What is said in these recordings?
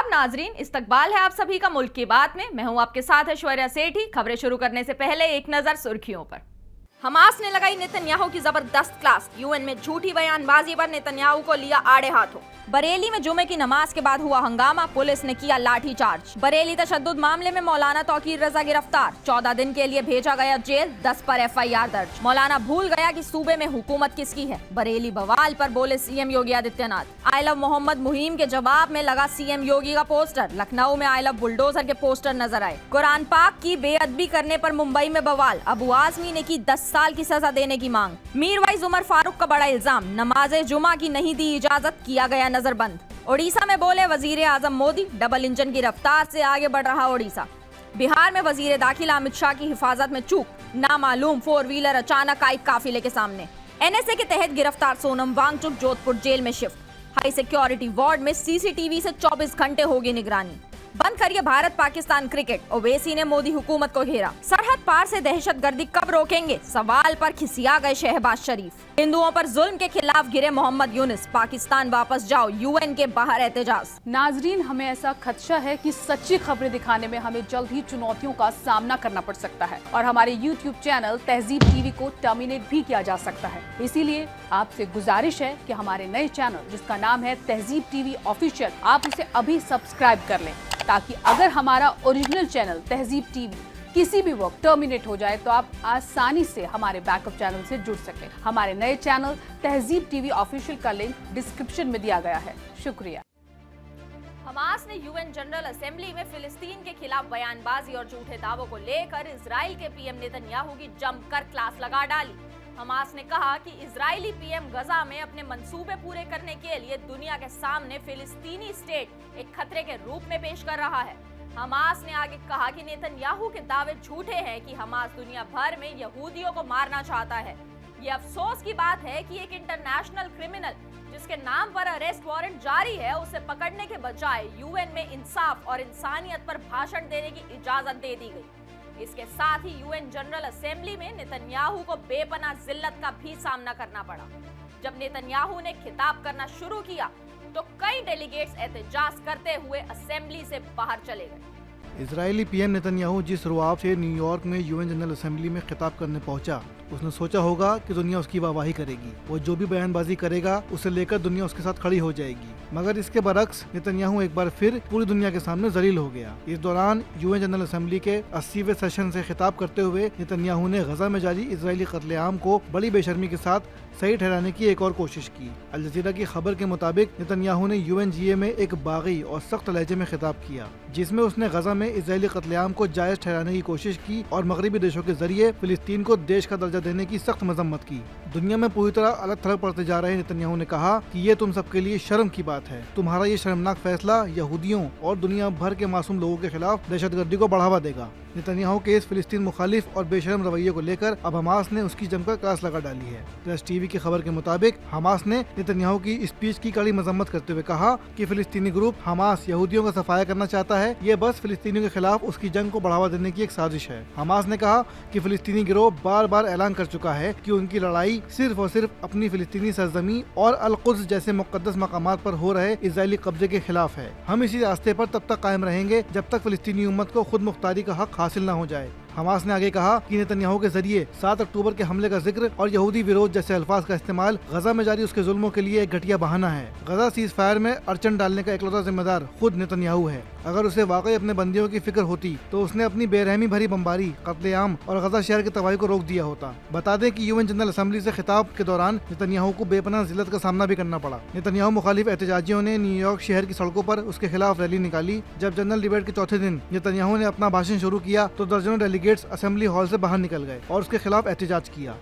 आदाब नाजरीन, इस्तकबाल है आप सभी का मुल्क की बात में। मैं हूं आपके साथ ऐश्वर्या सेठी। खबरें शुरू करने से पहले एक नजर सुर्खियों पर। हमास ने लगाई नेतन्याहू की जबरदस्त क्लास। यूएन में झूठी बयानबाजी पर नेतन्याहू को लिया आड़े हाथों। बरेली में जुमे की नमाज के बाद हुआ हंगामा, पुलिस ने किया लाठीचार्ज। बरेली तशद्दुद मामले में मौलाना तौकीर रजा गिरफ्तार, 14 दिन के लिए भेजा गया जेल, 10 पर एफआईआर दर्ज। मौलाना भूल गया कि सूबे में हुकूमत किसकी है। बरेली बवाल पर बोले CM Yogi Adityanath. I love Mohammad मुहिम के जवाब में लगा सीएम योगी का पोस्टर। लखनऊ में आई लव बुलडोजर के पोस्टर नजर आए। कुरान पाक की बेअदबी करने पर मुंबई में बवाल, अबू आजमी ने की 10 साल की सजा देने की मांग। मीरवाइज उमर फारूक का बड़ा इल्जाम, नमाज जुमा की नहीं दी इजाजत, किया गया नजरबंद। ओडिशा में बोले वजीर आजम मोदी, डबल इंजन की रफ्तार से आगे बढ़ रहा ओडिशा। बिहार में वजीर दाखिला अमित शाह की हिफाजत में चूक, नामालूम 4 व्हीलर अचानक आई काफिले के सामने। एनएसए के तहत गिरफ्तार सोनम वांगचुक जोधपुर जेल में शिफ्ट। हाई सिक्योरिटी वार्ड में सीसीटीवी से 24 घंटे होगी निगरानी। बंद करिए भारत पाकिस्तान क्रिकेट, ओवैसी ने मोदी हुकूमत को घेरा। सरहद पार से दहशतगर्दी कब रोकेंगे, सवाल पर खिसिया गए शहबाज शरीफ। हिंदुओं पर जुल्म के खिलाफ गिरे मोहम्मद यूनिस, पाकिस्तान वापस जाओ, यूएन के बाहर एहतजाज। नाजरीन, हमें ऐसा खदशा है कि सच्ची खबरें दिखाने में हमें जल्द ही चुनौतियों का सामना करना पड़ सकता है और हमारे यूट्यूब चैनल तहजीब टीवी को टर्मिनेट भी किया जा सकता है। इसीलिए आपसे गुजारिश है कि हमारे नए चैनल जिसका नाम है तहजीब टीवी ऑफिशियल, आप उसे अभी सब्सक्राइब कर लें, ताकि अगर हमारा ओरिजिनल चैनल तहजीब टीवी किसी भी वक्त टर्मिनेट हो जाए तो आप आसानी से हमारे बैकअप चैनल से जुड़ सकें। हमारे नए चैनल तहजीब टीवी ऑफिशियल का लिंक डिस्क्रिप्शन में दिया गया है। शुक्रिया। हमास ने यूएन जनरल असेंबली में फिलिस्तीन के खिलाफ बयानबाजी और झूठे दावों को लेकर इजराइल के पीएम नेतन्याहू की जमकर क्लास लगा डाली। हमास ने कहा कि इजरायली पीएम गजा में अपने मंसूबे पूरे करने के लिए दुनिया के सामने फिलिस्तीनी स्टेट एक खतरे के रूप में पेश कर रहा है। हमास ने आगे कहा कि नेतन्याहू के दावे झूठे हैं कि हमास दुनिया भर में यहूदियों को मारना चाहता है। ये अफसोस की बात है कि एक इंटरनेशनल क्रिमिनल जिसके नाम पर अरेस्ट वारंट जारी है, उसे पकड़ने के बजाय यूएन में इंसाफ और इंसानियत पर भाषण देने की इजाजत दे दी गई। इसके साथ ही यूएन जनरल असेंबली में नेतन्याहू को बेपनाह जिल्लत का भी सामना करना पड़ा। जब नेतन्याहू ने खिताब करना शुरू किया तो कई डेलीगेट्स एहतजाज करते हुए असेंबली से बाहर चले गए। इजरायली पीएम नेतन्याहू जिस रुआब से न्यूयॉर्क में यूएन जनरल असेंबली में खिताब करने पहुंचा, उसने सोचा होगा कि दुनिया उसकी वाहवाही करेगी। वो जो भी बयानबाजी करेगा उसे लेकर दुनिया उसके साथ खड़ी हो जाएगी। मगर इसके बरक्स नेतन्याहू एक बार फिर पूरी दुनिया के सामने जलील हो गया। इस दौरान यूएन जनरल असेंबली के 80वें सेशन से खिताब करते हुए नेतन्याहू ने गजा में जारी इजरायली कत्लेआम को बड़ी बेशर्मी के साथ सही ठहराने की एक और कोशिश की। अल जजीरा की खबर के मुताबिक नेतन्याहू ने यूएनजीए में एक बागी और सख्त लहजे में खिताब किया, जिसमें उसने गजा में इजरायली कत्लेआम को जायज ठहराने की कोशिश की और मगरबी देशों के जरिए फिलिस्तीन को देश का दर्जा देने की सख्त मजम्मत की। दुनिया में पूरी तरह अलग थलग पड़ते जा रहे नेतन्याहू ने कहा कि ये तुम सबके लिए शर्म की बात है। तुम्हारा ये शर्मनाक फैसला यहूदियों और दुनिया भर के मासूम लोगों के खिलाफ दहशतगर्दी को बढ़ावा देगा। नेतन्याहू के इस फिलिस्तीन मुखालिफ और बेशरम रवैये को लेकर अब हमास ने उसकी जमकर क्लास लगा डाली है। प्रेस टीवी की खबर के मुताबिक हमास ने नेतन्याहू की स्पीच की कड़ी मजम्मत करते हुए कहा कि फिलिस्तीनी ग्रुप हमास यहूदियों का सफाया करना चाहता है। ये बस फिलिस्तीनियों के खिलाफ उसकी जंग को बढ़ावा देने की एक साजिश है। हमास ने कहा कि फिलिस्तीनी गिरोह बार बार ऐलान कर चुका है कि उनकी लड़ाई सिर्फ और सिर्फ अपनी फिलिस्तीनी सरजमी और अल कुद्स जैसे मुकद्दस मकामात पर हो रहे इजरायली कब्जे के खिलाफ है। हम इसी रास्ते पर तब तक कायम रहेंगे जब तक फिलिस्तीनी उम्मत को खुद मुख्तारी का हक हासिल न हो जाए। हमास ने आगे कहा कि नेतन्याहू के जरिए 7 अक्टूबर के हमले का जिक्र और यहूदी विरोध जैसे अल्फाज का इस्तेमाल गजा में जारी उसके जुल्मों के लिए एक घटिया बहाना है। गजा सीज फायर में अड़चन डालने का इकलौता जिम्मेदार खुद नेतन्याहू है। अगर उसे वाकई अपने बंदियों की फिक्र होती तो उसने अपनी बेरहमी भरी बमबारी, कत्लेआम और गजा शहर की तबाही को रोक दिया होता। बता दें कि यूएन जनरल असेंबली से खिताब के दौरान नेतन्याहू को बेपनाह जिल्लत का सामना भी करना पड़ा। नेतन्याहू मुखालिफ एहतजाजियों ने न्यूयॉर्क शहर की सड़कों पर उसके खिलाफ रैली निकाली। जब जनरल डिबेट के चौथे दिन नेतन्याहू ने अपना भाषण शुरू किया तो दर्जनों डेलीगेट्स असेंबली हॉल से बाहर निकल गए और उसके खिलाफ एहतजाज किया।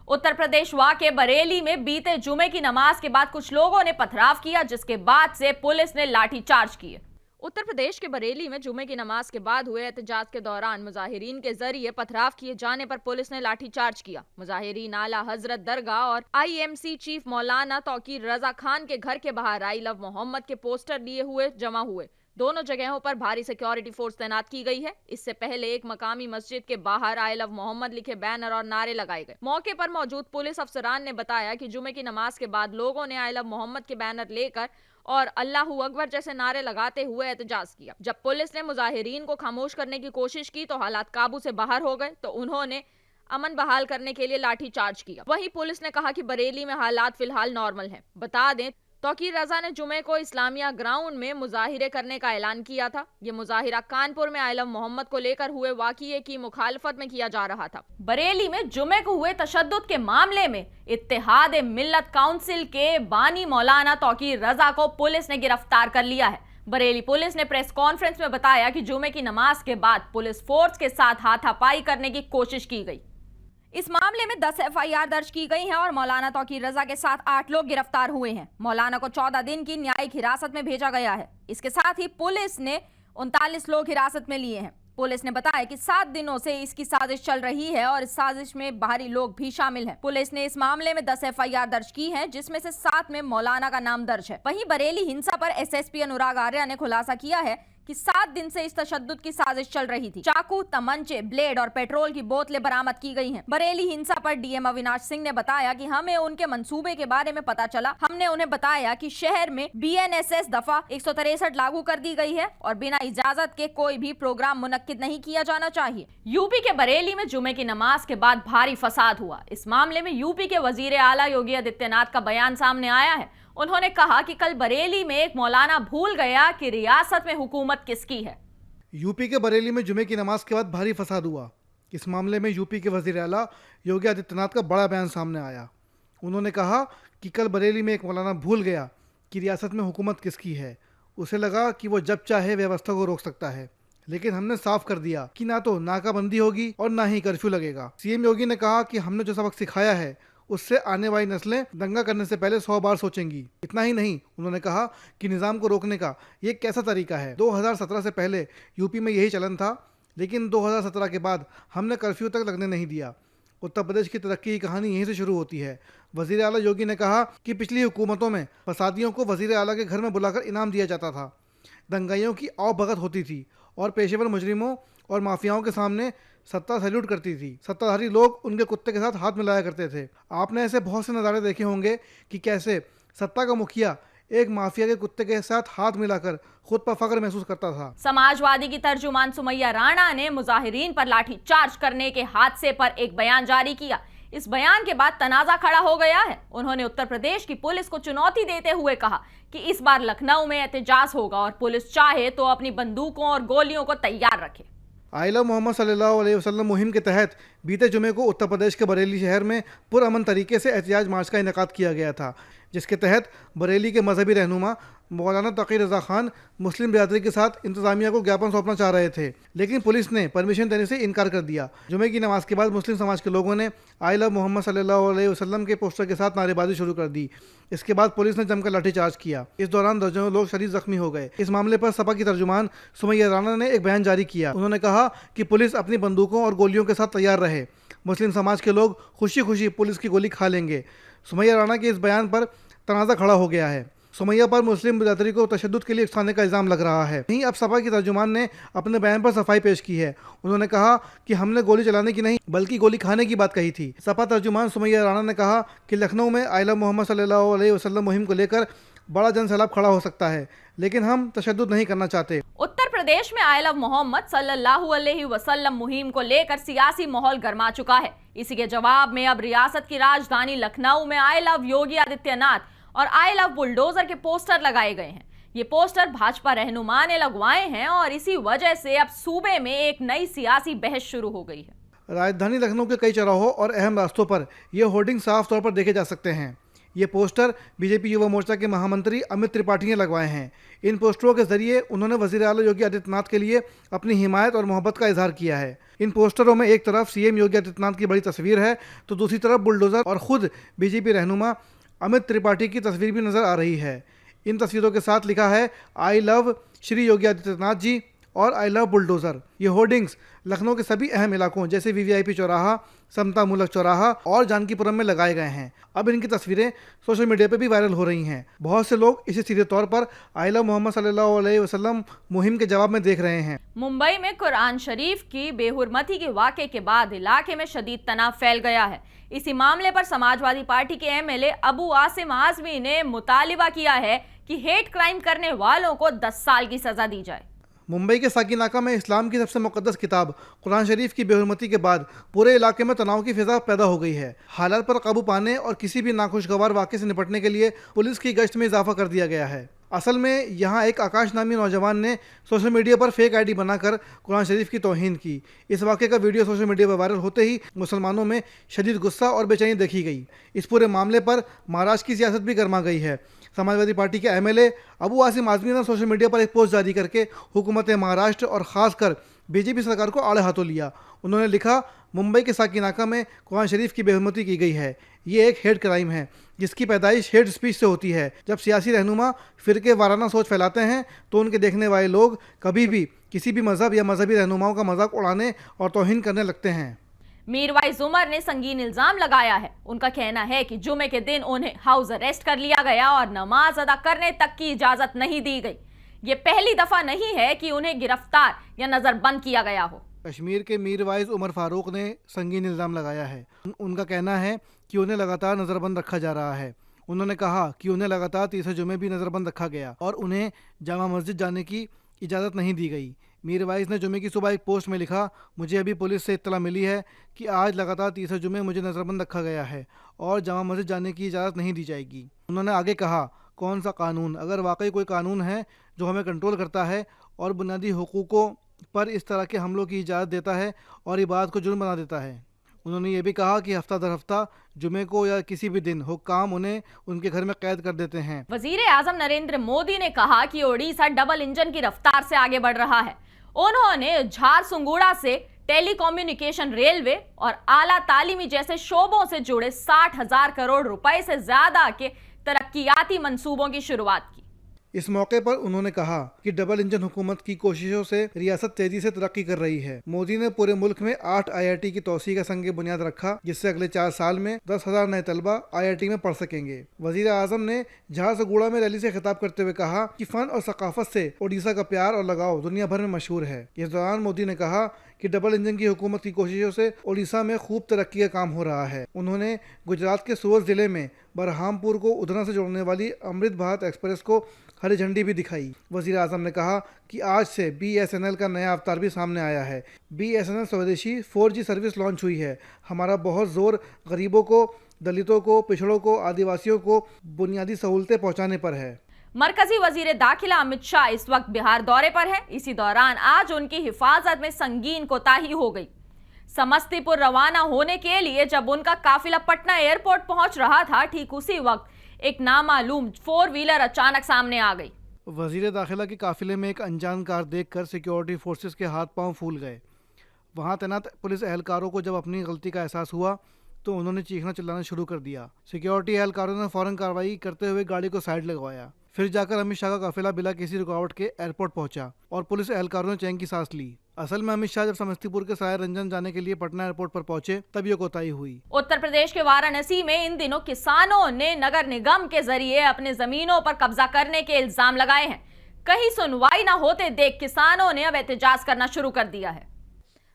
उत्तर प्रदेश वाक़े बरेली में बीते जुमे की नमाज के बाद कुछ लोगों ने पथराव किया, जिसके बाद से पुलिस ने लाठीचार्ज किए। उत्तर प्रदेश के बरेली में जुमे की नमाज के बाद हुए एहतजाज के दौरान मुजाहिरीन के जरिए पथराव किए जाने पर पुलिस ने लाठीचार्ज किया। मुजाहिरीन आला हजरत दरगाह और आईएमसी चीफ मौलाना तौकीर रजा खान के घर के बाहर आई लव मोहम्मद के पोस्टर लिए हुए जमा हुए। दोनों जगहों पर भारी सिक्योरिटी फोर्स तैनात की गई है। इससे पहले एक मकामी मस्जिद के बाहर आई लव मोहम्मद लिखे बैनर और नारे लगाए गए। मौके पर मौजूद पुलिस अफसरान ने बताया कि जुमे की नमाज के बाद लोगों ने आई लव मोहम्मद के बैनर लेकर और अल्लाहू अकबर जैसे नारे लगाते हुए एहतजाज किया। जब पुलिस ने मुजाहिरीन को खामोश करने की कोशिश की तो हालात काबू से बाहर हो गए, तो उन्होंने अमन बहाल करने के लिए लाठी चार्ज किया। वहीं पुलिस ने कहा कि बरेली में हालात फिलहाल नॉर्मल हैं। बता दें, तौकीर रजा ने जुमे को इस्लामिया ग्राउंड में मुजाहिरे करने का ऐलान किया था। ये मुजाहिरा कानपुर में आइलम मोहम्मद को लेकर हुए वाक़िए की मुखालफत में किया जा रहा था। बरेली में जुमे को हुए तशद्दुद के मामले में इत्तेहाद मिल्लत काउंसिल के बानी मौलाना तौकीर रजा को पुलिस ने गिरफ्तार कर लिया है। बरेली पुलिस ने प्रेस कॉन्फ्रेंस में बताया कि जुमे की नमाज के बाद पुलिस फोर्स के साथ हाथापाई करने की कोशिश की गई। इस मामले में 10 एफआईआर दर्ज की गई हैं और मौलाना तौकीर रजा के साथ 8 लोग गिरफ्तार हुए हैं। मौलाना को 14 दिन की न्यायिक हिरासत में भेजा गया है। इसके साथ ही पुलिस ने 39 लोग हिरासत में लिए हैं। पुलिस ने बताया कि 7 दिनों से इसकी साजिश चल रही है और इस साजिश में बाहरी लोग भी शामिल हैं। पुलिस ने इस मामले में 10 एफआईआर दर्ज की हैं, जिसमें से 7 में मौलाना का नाम दर्ज है। वहीं बरेली हिंसा पर एसएसपी अनुराग आर्या ने खुलासा किया है कि 7 दिन से इस तशद्दुद की साजिश चल रही थी। चाकू, तमंचे, ब्लेड और पेट्रोल की बोतलें बरामद की गई हैं। बरेली हिंसा पर डीएम अविनाश सिंह ने बताया कि हमें उनके मंसूबे के बारे में पता चला। हमने उन्हें बताया कि शहर में बीएनएसएस दफा 163 लागू कर दी गई है और बिना इजाजत के कोई भी प्रोग्राम मुनक्किद नहीं किया जाना चाहिए। यूपी के बरेली में जुमे की नमाज के बाद भारी फसाद हुआ। इस मामले में यूपी के वजीर आला योगी आदित्यनाथ का बयान सामने आया है। उन्होंने कहा कि कल बरेली में एक मौलाना भूल गया कि रियासत में हुकूमत किसकी है। यूपी के बरेली में जुमे की नमाज के बाद भारी फसाद हुआ। इस मामले में यूपी के वजीर आला योगी आदित्यनाथ का बड़ा बयान सामने आया। उन्होंने कहा कि कल बरेली में एक मौलाना भूल गया कि रियासत में हुकूमत किसकी है। उसे लगा कि वो जब चाहे व्यवस्था को रोक सकता है, लेकिन हमने साफ कर दिया कि ना तो नाकाबंदी होगी और ना ही कर्फ्यू लगेगा। सीएम योगी ने कहा कि हमने जो सबक सिखाया है उससे आने वाली नस्लें दंगा करने से पहले 100 बार सोचेंगी। इतना ही नहीं, उन्होंने कहा कि निज़ाम को रोकने का ये कैसा तरीका है। 2017 से पहले यूपी में यही चलन था, लेकिन 2017 के बाद हमने कर्फ्यू तक लगने नहीं दिया। उत्तर प्रदेश की तरक्की की कहानी यहीं से शुरू होती है। वजीर आला योगी ने कहा कि पिछली हुकूमतों में फसादियों को वजीर आला के घर में बुलाकर इनाम दिया जाता था, दंगाइयों की आवभगत होती थी और पेशेवर मुजरिमों और माफियाओं के सामने सत्ता सैल्यूट करती थी। सत्ताधारी लोग उनके कुत्ते के साथ हाथ मिलाया करते थे। आपने ऐसे बहुत से नज़ारे देखे होंगे कि कैसे सत्ता का मुखिया एक माफिया के कुत्ते के साथ हाथ मिलाकर खुद पर फख्र महसूस करता था। समाजवादी की तर्जुमान सुमैया राणा ने मुजाहिरीन पर लाठी चार्ज करने के हादसे पर एक बयान जारी किया। इस बयान के बाद तनाजा खड़ा हो गया है। उन्होंने उत्तर प्रदेश की पुलिस को चुनौती देते हुए कहा कि इस बार लखनऊ में एहतजाज होगा और पुलिस चाहे तो अपनी बंदूकों और गोलियों को तैयार रखे। आइला मोहम्मद सल्लल्लाहु अलैहि वसल्लम मुहिम के तहत बीते जुमे को उत्तर प्रदेश के बरेली शहर में पुरअमन तरीके से एहतजाज मार्च का इनेकाद किया गया था, जिसके तहत बरेली के मजहबी रहनुमा मौलाना तौकीर रजा खान मुस्लिम बिरादरी के साथ इंतजामिया को ज्ञापन सौंपना चाह रहे थे, लेकिन पुलिस ने परमिशन देने से इनकार कर दिया। जुमे की नमाज के बाद मुस्लिम समाज के लोगों ने आई लव मोहम्मद सल्लल्लाहु अलैहि वसल्लम के पोस्टर के साथ नारेबाजी शुरू कर दी। इसके बाद पुलिस ने जमकर लाठीचार्ज किया। इस दौरान दर्जनों लोग शदीद जख्मी हो गए। इस मामले पर सपा की तर्जुमान सुमैया राणा ने एक बयान जारी किया। उन्होंने कहा कि पुलिस अपनी बंदूकों और गोलियों के साथ तैयार रहे। मुस्लिम समाज के लोग खुशी खुशी पुलिस की गोली खा लेंगे। सुमैया राणा के इस बयान पर तनाज़ा खड़ा हो गया है। सुमैया पर मुस्लिम बिरादरी को तशद्दुद के लिए उकसाने का इल्ज़ाम लग रहा है। वहीं अब सपा की तर्जुमान ने अपने बयान पर सफाई पेश की है। उन्होंने कहा कि हमने गोली चलाने की नहीं बल्कि गोली खाने की बात कही थी। सपा तर्जुमान सुमैया राणा ने कहा कि लखनऊ में आई लव मोहम्मद सल्लल्लाहु अलैहि वसल्लम मुहिम को लेकर बड़ा जन सैलाब खड़ा हो सकता है, लेकिन हम तशद्दुद नहीं करना चाहते। उत्तर प्रदेश में आई लव मोहम्मद सल्लल्लाहु अलैहि वसल्लम मुहिम को लेकर सियासी माहौल गर्मा चुका है। इसी के जवाब में अब रियासत की राजधानी लखनऊ में आई लव योगी आदित्यनाथ और आई लव बुलडोजर के पोस्टर लगाए गए हैं। ये पोस्टर भाजपा रहनुमा ने लगवाए हैं और इसी वजह से अब सूबे में एक नई सियासी बहस शुरू हो गई है। राजधानी लखनऊ के कई चौराहों और अहम रास्तों पर ये होर्डिंग साफ तौर पर देखे जा सकते हैं। ये पोस्टर बीजेपी युवा मोर्चा के महामंत्री अमित त्रिपाठी ने लगवाए हैं। इन पोस्टरों के जरिए उन्होंने वजीर आला योगी आदित्यनाथ के लिए अपनी हिमायत और मोहब्बत का इजहार किया है। इन पोस्टरों में एक तरफ सीएम योगी आदित्यनाथ की बड़ी तस्वीर है तो दूसरी तरफ बुलडोजर और खुद बीजेपी रहनुमा अमित त्रिपाठी की तस्वीर भी नजर आ रही है। इन तस्वीरों के साथ लिखा है आई लव श्री योगी आदित्यनाथ जी और आई लव बुलडोजर। ये होर्डिंग्स लखनऊ के सभी अहम इलाकों जैसे वीवीआईपी चौराहा, समता मूलक चौराहा और जानकीपुरम में लगाए गए हैं। अब इनकी तस्वीरें सोशल मीडिया पर भी वायरल हो रही हैं। बहुत से लोग इसे सीधे तौर पर आई लव मोहम्मद सल्लल्लाहु अलैहि वसल्लम मुहिम के जवाब में देख रहे हैं। मुंबई में कुरान शरीफ की बेहुरमती के वाक़े के बाद इलाके में शदीद तनाव फैल गया है। इसी मामले पर समाजवादी पार्टी के एमएलए अबू आसिम आजमी ने मुतालिबा किया है कि हेट क्राइम करने वालों को 10 साल की सजा दी जाए। मुंबई के साकिनाका में इस्लाम की सबसे मुकद्दस किताब कुरान शरीफ की बेहुरमती के बाद पूरे इलाके में तनाव की फिजा पैदा हो गई है। हालात पर काबू पाने और किसी भी नाखुशगवार वाक़े से निपटने के लिए पुलिस की गश्त में इजाफा कर दिया गया है। असल में यहाँ एक आकाश नामी नौजवान ने सोशल मीडिया पर फेक आईडी बनाकर कुरान शरीफ की तौहीन की। इस वाक़े का वीडियो सोशल मीडिया पर वायरल होते ही मुसलमानों में शदीद गुस्सा और बेचैनी देखी गई। इस पूरे मामले पर महाराष्ट्र की सियासत भी गर्मा गई है। समाजवादी पार्टी के एमएलए अबू आसिम आजमी ने सोशल मीडिया पर एक पोस्ट जारी करके हुकूमत महाराष्ट्र और ख़ासकर बीजेपी सरकार को आड़े हाथों लिया। उन्होंने लिखा, मुंबई के साकिनाका में कुरान शरीफ की बेहुरमती की गई है। ये एक हेट क्राइम है जिसकी पैदाइश हेट स्पीच से होती है। जब सियासी रहनुमा फ़िरके वाराना सोच फैलाते हैं तो उनके देखने वाले लोग कभी भी किसी भी मज़हब या मजहबी रहनुमाओं का मजाक उड़ाने और तौहीन करने लगते हैं। मीरवाइज उमर ने संगीन इल्जाम लगाया है। उनका कहना है कि जुमे के दिन उन्हें हाउस अरेस्ट कर लिया गया और नमाज अदा करने तक की इजाजत नहीं दी गई। ये पहली दफा नहीं है कि उन्हें गिरफ्तार या नजरबंद किया गया हो। कश्मीर के मीरवाइज उमर फारूक ने संगीन इल्ज़ाम लगाया है। उनका कहना है कि उन्हें लगातार नज़रबंद रखा जा रहा है। उन्होंने कहा कि उन्हें लगातार 30 जुमे भी नज़रबंद रखा गया और उन्हें जामा मस्जिद जाने की इजाज़त नहीं दी गई। मीरवाइज ने जुमे की सुबह एक पोस्ट में लिखा, मुझे अभी पुलिस से इत्तला मिली है कि आज लगातार 30 जुमे मुझे नज़रबंद रखा गया है और जामा मस्जिद जाने की इजाज़त नहीं दी जाएगी। उन्होंने आगे कहा, कौन सा कानून, अगर वाकई कोई कानून है जो हमें कंट्रोल करता है और बुनियादी हुकूकों पर इस तरह के हमलों की इजाज़त देता है और इबादत को जुर्म बना देता है। उन्होंने ये भी कहा कि हफ्ता दर हफ्ता जुमे को या किसी भी दिन हुक्काम उन्हें उनके घर में कैद कर देते हैं। वजीर आजम नरेंद्र मोदी ने कहा कि ओडिशा डबल इंजन की रफ्तार से आगे बढ़ रहा है। उन्होंने झारसुगुड़ा से टेलीकम्युनिकेशन, रेलवे और आला तालीमी जैसे शोबों से जुड़े 60,000 करोड़ रुपए से ज्यादा के तरक्कियाती मंसूबों की शुरुआत की। इस मौके पर उन्होंने कहा कि डबल इंजन हुकूमत की कोशिशों से रियासत तेजी से तरक्की कर रही है। मोदी ने पूरे मुल्क में 8 IIT की तौसीह का संग बुनियाद रखा, जिससे अगले 4 साल में 10,000 नए तलबा IIT में पढ़ सकेंगे। वजीर आजम ने झारसुगुड़ा में रैली से खिताब करते हुए कहा कि फन और सकाफत से ओडिशा का प्यार और लगाव दुनिया भर में मशहूर है। इस दौरान मोदी ने कहा कि डबल इंजन की हुकूमत की कोशिशों से ओडिशा में खूब तरक्की का काम हो रहा है। उन्होंने गुजरात के सूरत जिले में बरहामपुर को उधना से जोड़ने वाली अमृत भारत एक्सप्रेस को हरी झंडी भी दिखाई। वजीर आजम ने कहा कि आज से BSNL का नया अवतार भी सामने आया है। BSNL स्वदेशी 4G सर्विस लॉन्च हुई है। हमारा बहुत जोर गरीबों को, दलितों को, पिछड़ों को, आदिवासियों को बुनियादी सहूलतें पहुँचाने पर है। मरकजी वजीर दाखिला अमित शाह इस वक्त बिहार दौरे पर है। इसी दौरान आज उनकी हिफाजत में संगीन कोताही हो गई। समस्तीपुर रवाना होने के लिए जब उनका काफिला पटना एयरपोर्ट पहुंच रहा था, ठीक उसी वक्त एक नामालूम 4 व्हीलर अचानक सामने आ गई। वजीर दाखिला के काफिले में एक अनजान कार देखकर सिक्योरिटी फोर्सेस के हाथ पांव फूल गए। वहां तैनात पुलिस एहलकारों को जब अपनी गलती का एहसास हुआ तो उन्होंने चीखना चिल्लाना शुरू कर दिया। सिक्योरिटी एहलकारों ने फौरन कार्रवाई करते हुए गाड़ी को साइड लगवाया। फिर जाकर अमित शाह का काफिला बिना किसी रुकावट के एयरपोर्ट पहुंचा और पुलिस एहलकारों ने चैन की सांस ली। असल में अमित शाह जब समस्तीपुर के सायर रंजन जाने के लिए पटना एयरपोर्ट पर पहुंचे तब ये कोताही हुई। उत्तर प्रदेश के वाराणसी में इन दिनों किसानों ने नगर निगम के जरिए अपने जमीनों पर कब्जा करने के इल्जाम लगाए हैं। कहीं सुनवाई न होते देख किसानों ने अब एहतजाज करना शुरू कर दिया है।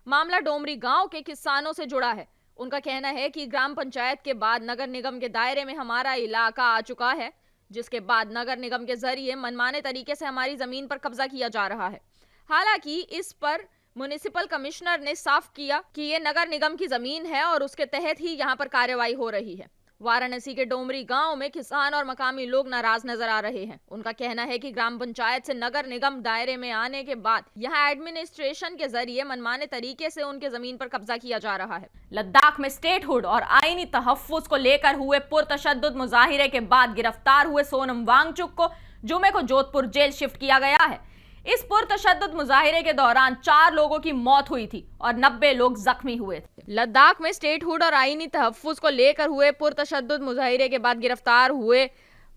मामला डोमरी गांव के किसानों से जुड़ा है। उनका कहना है कि ग्राम पंचायत के बाद नगर निगम के दायरे में हमारा इलाका आ चुका है, जिसके बाद नगर निगम के जरिए मनमाने तरीके से हमारी जमीन पर कब्जा किया जा रहा है। हालांकि इस पर म्युनिसिपल कमिश्नर ने साफ किया कि ये नगर निगम की जमीन है और उसके तहत ही यहाँ पर कार्रवाई हो रही है। वाराणसी के डोमरी गांव में किसान और मकामी लोग नाराज नजर आ रहे हैं। उनका कहना है कि ग्राम पंचायत से नगर निगम दायरे में आने के बाद यहाँ एडमिनिस्ट्रेशन के जरिए मनमाने तरीके से उनके जमीन पर कब्जा किया जा रहा है। लद्दाख में स्टेटहुड और आईनी तहफ्फुज को लेकर हुए पुरतशद्दुद मुजाहिरे के बाद गिरफ्तार हुए सोनम वांगचुक को जुमे को जोधपुर जेल शिफ्ट किया गया है। इस पुरतशद्दुद मुजाहिरे के दौरान 4 लोगों की मौत हुई थी और 90 लोग जख्मी हुए थे। लद्दाख में स्टेटहुड और आईनी तहफ्फुज को लेकर हुए पुरतशद्दुद मुजाहिरे के बाद गिरफ्तार हुए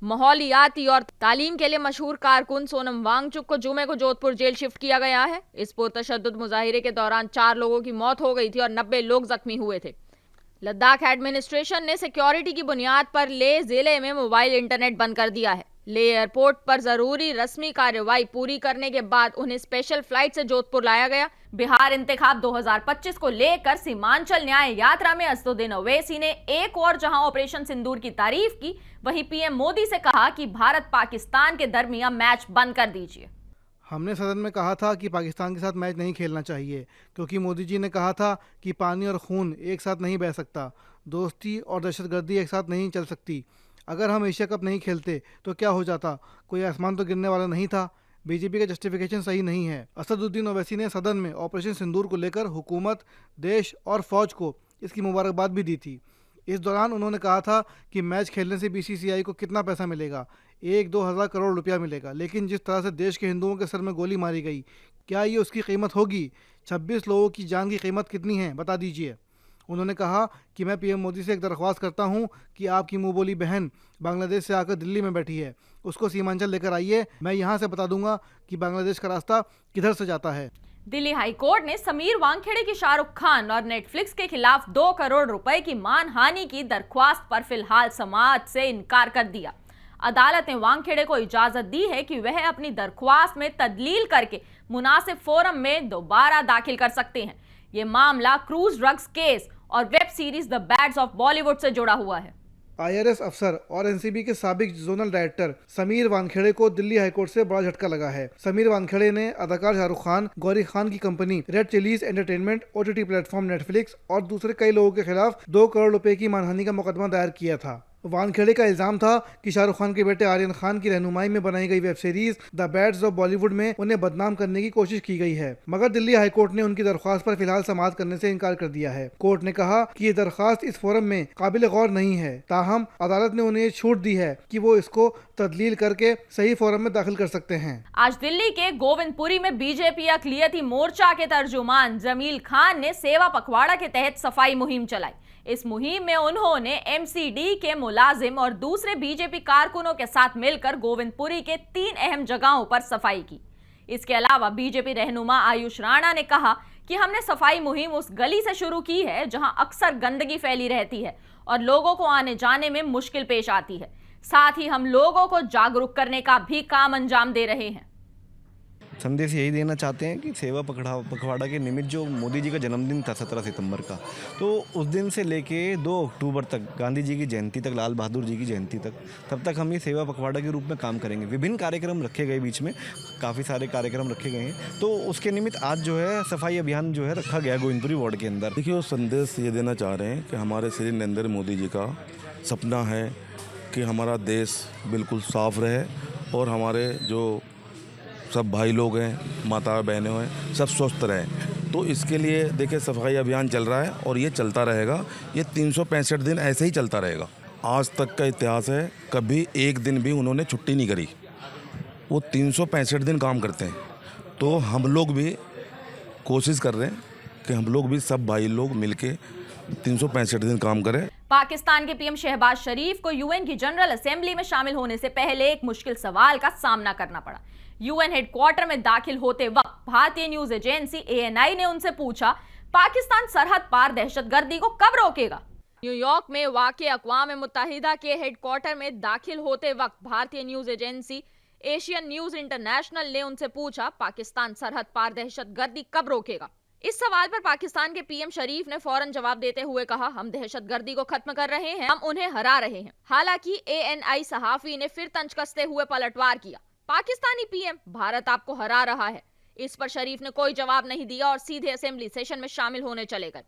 माहौलियाती और तालीम के लिए मशहूर कारकुन सोनम वांगचुक को जुमे को जोधपुर जेल शिफ्ट किया गया है। इस पुरतशद्दुद मुजाहिरे के दौरान 4 लोगों की मौत हो गई थी और 90 लोग जख्मी हुए थे। लद्दाख एडमिनिस्ट्रेशन ने सिक्योरिटी की बुनियाद पर लेह जिले में मोबाइल इंटरनेट बंद कर दिया है। ले एयरपोर्ट पर जरूरी रस्मी कार्यवाही पूरी करने के बाद उन्हें स्पेशल फ्लाइट से जोधपुर लाया गया। बिहार इंतखाब 2025 को लेकर सीमांचल न्याय यात्रा में असदुद्दीन ओवैसी ने एक और जहां ऑपरेशन सिंदूर की तारीफ की, वहीं पीएम मोदी से कहा कि भारत पाकिस्तान के दरमियान मैच बंद कर दीजिए। हमने सदन में कहा था कि पाकिस्तान के साथ मैच नहीं खेलना चाहिए, क्योंकि मोदी जी ने कहा था कि पानी और खून एक साथ नहीं बह सकता, दोस्ती और दहशतगर्दी एक साथ नहीं चल सकती। अगर हम एशिया कप नहीं खेलते तो क्या हो जाता? कोई आसमान तो गिरने वाला नहीं था। बीजेपी का जस्टिफिकेशन सही नहीं है। असदुद्दीन ओवैसी ने सदन में ऑपरेशन सिंदूर को लेकर हुकूमत, देश और फौज को इसकी मुबारकबाद भी दी थी। इस दौरान उन्होंने कहा था कि मैच खेलने से बीसीसीआई को कितना पैसा मिलेगा, 1-2 हज़ार करोड़ रुपया मिलेगा, लेकिन जिस तरह से देश के हिंदुओं के सर में गोली मारी गई, क्या ये उसकी कीमत होगी? 26 लोगों की जान की कीमत कितनी है, बता दीजिए। उन्होंने कहा कि मैं पीएम मोदी से एक दरख्वास्त करता हूं कि आपकी मुंह बोली बहन बांग्लादेश से आकर दिल्ली में बैठी है, उसको सीमांचल लेकर आइए, मैं यहां से बता दूंगा कि बांग्लादेश का रास्ता किधर से जाता है। दिल्ली हाई कोर्ट ने समीर वानखेड़े की शाहरुख खान और नेटफ्लिक्स के खिलाफ 2 करोड़ रुपए की मानहानि की दरख्वास्त पर फिलहाल समाअत से इनकार कर दिया। अदालत ने वानखेड़े को इजाजत दी है कि वह अपनी दरख्वास्त में तदलील करके मुनासिब फोरम में दोबारा दाखिल कर सकते हैं। ये मामला क्रूज ड्रग्स केस और web series the bads of Bollywood से जुड़ा हुआ है। आईआरएस अफसर और एनसीबी के साबिक जोनल डायरेक्टर समीर वानखेड़े को दिल्ली हाईकोर्ट से बड़ा झटका लगा है। समीर वानखेड़े ने अदाकार शाहरुख खान, गौरी खान की company red chillies entertainment, OTT platform Netflix और दूसरे कई लोगों के खिलाफ 2 करोड़ रुपए की मानहानि का मुकदमा दायर किया था। वानखेड़े का इल्जाम था कि शाहरुख खान के बेटे आर्यन खान की रहनुमाई में बनाई गई web series the bads of Bollywood में उन्हें बदनाम करने की कोशिश की गई है, मगर दिल्ली हाईकोर्ट ने उनकी दरख्वास्त पर फिलहाल समाअत करने से इनकार कर दिया है। कोर्ट ने कहा कि ये दरख्वास्त इस फोरम में काबिल गौर नहीं है, ताहम अदालत ने उन्हें छूट दी है कि वो इसको तदलील करके सही फोरम में दाखिल कर सकते हैं। आज दिल्ली के गोविंदपुरी में बीजेपी अक़लियती मोर्चा के तर्जुमान जमील खान ने सेवा पखवाड़ा के तहत सफाई मुहिम चलाई। इस मुहिम में उन्होंने एमसीडी के मुलाजिम और दूसरे बीजेपी कारकुनों के साथ मिलकर गोविंदपुरी के 3 अहम जगहों पर सफाई की। इसके अलावा बीजेपी रहनुमा आयुष राणा ने कहा कि हमने सफाई मुहिम उस गली से शुरू की है जहां अक्सर गंदगी फैली रहती है और लोगों को आने जाने में मुश्किल पेश आती है। साथ ही हम लोगों को जागरूक करने का भी काम अंजाम दे रहे हैं। संदेश यही देना चाहते हैं कि सेवा पखवाड़ा के निमित्त जो मोदी जी का जन्मदिन था 17 सितंबर का, तो उस दिन से लेके 2 अक्टूबर तक, गांधी जी की जयंती तक, लाल बहादुर जी की जयंती तक, तब तक हम ये सेवा पखवाड़ा के रूप में काम करेंगे। विभिन्न कार्यक्रम रखे गए, बीच में काफ़ी सारे कार्यक्रम रखे गए हैं, तो उसके निमित्त आज जो है सफाई अभियान जो है रखा गया गोविंदपुरी वार्ड के अंदर। देखिए, वो संदेश ये देना चाह रहे हैं कि हमारे श्री नरेंद्र मोदी जी का सपना है कि हमारा देश बिल्कुल साफ रहे और हमारे जो सब भाई लोग हैं, माता बहनें हैं, सब स्वस्थ रहें। तो इसके लिए देखिए सफाई अभियान चल रहा है और ये चलता रहेगा। ये 365 दिन ऐसे ही चलता रहेगा। आज तक का इतिहास है, कभी एक दिन भी उन्होंने छुट्टी नहीं करी। वो 365 दिन काम करते हैं। तो हम लोग भी कोशिश कर रहे हैं कि हम लोग भी सब भाई लोग मिलके 365 दिन काम करें। पाकिस्तान के पीएम शहबाज शरीफ को यूएन की जनरल असेंबली में शामिल होने से पहले एक मुश्किल सवाल का सामना करना पड़ा। यूएन हेडक्वार्टर में दाखिल होते वक्त भारतीय न्यूज एजेंसी एएनआई ने उनसे पूछा, पाकिस्तान सरहद पार दहशतगर्दी को कब रोकेगा? न्यूयॉर्क में वाक़ अक़वाम मुत्तहिदा के हेडक्वार्टर में दाखिल होते वक्त भारतीय news agency Asian news international ने उनसे पूछा, पाकिस्तान सरहद पार दहशतगर्दी कब रोकेगा? इस सवाल पर पाकिस्तान के पीएम शरीफ ने फौरन जवाब देते हुए कहा, हम दहशतगर्दी को खत्म कर रहे हैं, हम उन्हें हरा रहे हैं। हालांकि एएनआई सहाफी ने फिर तंज कसते हुए पलटवार किया, पाकिस्तानी पीएम, भारत आपको हरा रहा है। इस पर शरीफ ने कोई जवाब नहीं दिया और सीधे असेंबली सेशन में शामिल होने चले गए।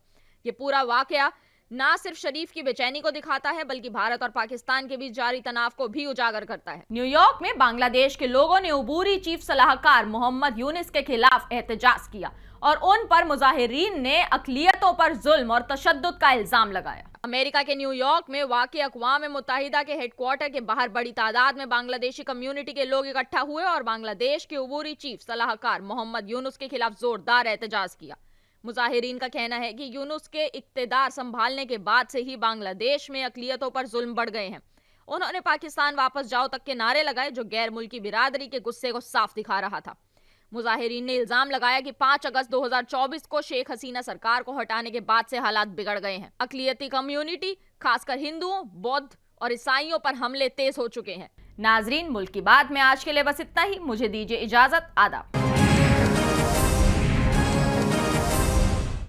ये पूरा वाकया ना सिर्फ शरीफ की बेचैनी को दिखाता है, बल्कि भारत और पाकिस्तान के बीच जारी तनाव को भी उजागर करता है। न्यूयॉर्क में बांग्लादेश के लोगों ने उबूरी चीफ सलाहकार मोहम्मद यूनिस के खिलाफ एहतजाज किया और उन पर मुजाहिरीन ने अक़लियतों पर जुल्म और तशद्दुद का इल्जाम लगाया। अमेरिका के न्यूयॉर्क में वाक़ अक़वाम मुत्तहिदा के हेडक्वार्टर के बाहर बड़ी तादाद में बांग्लादेशी कम्युनिटी के लोग इकट्ठा हुए और बांग्लादेश के उबूरी चीफ सलाहकार मोहम्मद यूनुस के खिलाफ जोरदार एहतजाज किया। मुजाहिरीन का कहना है कि यूनुस के इक़्तिदार संभालने के बाद से ही बांग्लादेश में अक़लियतों पर जुल्म बढ़ गए हैं। उन्होंने पाकिस्तान वापस जाओ तक के नारे लगाए, जो गैर मुल्की बिरादरी के गुस्से को साफ दिखा रहा था। मुजाहिरीन ने इल्जाम लगाया कि 5 अगस्त 2024 को शेख हसीना सरकार को हटाने के बाद से हालात बिगड़ गए हैं। अक़लियती कम्युनिटी, खासकर हिंदुओं, बौद्ध और ईसाइयों पर हमले तेज हो चुके हैं। नाजरीन, मुल्क की बात में आज के लिए बस इतना ही। मुझे दीजिए इजाजत। आदाब।